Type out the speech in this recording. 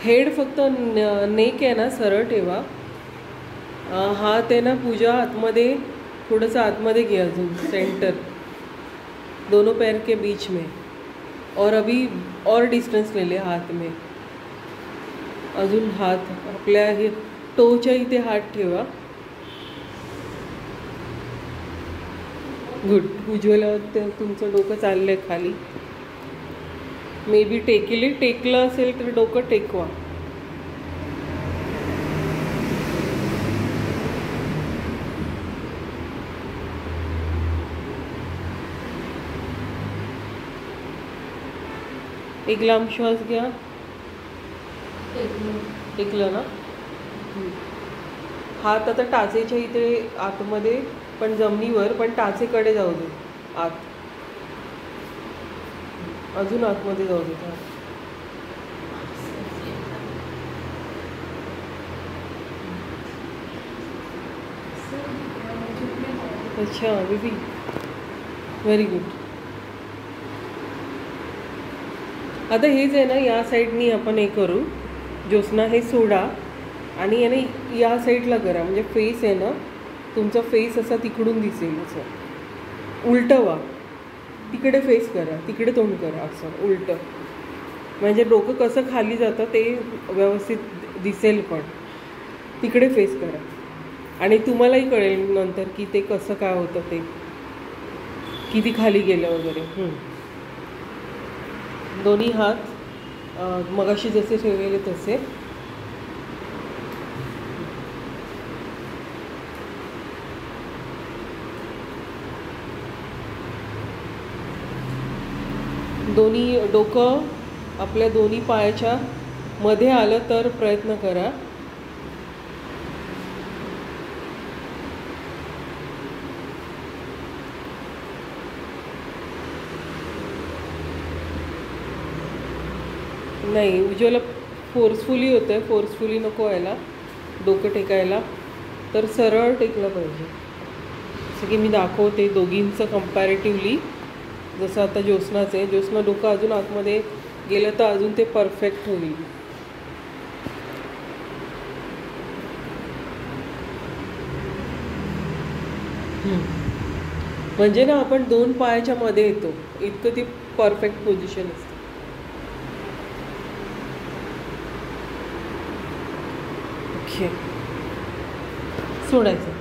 Head फक्त neck आहे ना सरळ ठेवा. हात आहे ना पूजा आतमध्ये, थोडंसं आतमध्ये घे अजून सेंटर, दोनों पैर के बीच में, और अभी और डिस्टेंस ले ले हाथ में. अजून हात आपल्या हे टोच्या इथे हात ठेवा. गुड. उज्ज्वलावर तुमचं डोकं चाललं आहे खाली. मे बी टेकलं असेल तर डोकं टेकवा. एक लांब श्वास घ्या. टेकलं ना. हात आता टाचेच्या इथे आतमध्ये, पण जमिनीवर, पण टाचेकडे जाऊ दे आत. अजून आतमध्ये जाऊ दे. अच्छा बेबी, व्हेरी गुड. आता हेच आहे ना, या साईडनी आपण हे करू. ज्योत्स्ना हे सोडा आणि आहे ना या साईडला करा, म्हणजे फेस आहे ना तुमचा, फेस असा तिकडून दिसेल. असं उलटं व्हा, तिकडे फेस करा, तिकडे तोंड करा, असं उलटं. म्हणजे डोकं कसं खाली जातं ते व्यवस्थित दिसेल, पण तिकडे फेस करा. आणि तुम्हालाही कळेल नंतर की ते कसं काय होतं, ते किती खाली गेलं वगैरे. दोन्ही हात मगाशी जसे ठेवलेले तसे. दोन्ही डोकं आपल्या दोन्ही पायाच्या मध्ये आलं तर प्रयत्न करा. नाही, उज्ज्वला फोर्सफुली होतं आहे. फोर्सफुली नको व्हायला डोकं टेकायला, तर सरळ टेकलं पाहिजे. जसं की मी दाखवते दोघींचं कम्पॅरेटिव्हली. जसं आता ज्योत्स्नाचं आहे, ज्योत्स्ना डोकं अजून आतमध्ये गेलं तर अजून ते परफेक्ट होईल. म्हणजे ना आपण दोन पायाच्या मध्ये येतो, इतकं ती परफेक्ट पोझिशन असते. ओके, सोडायचं.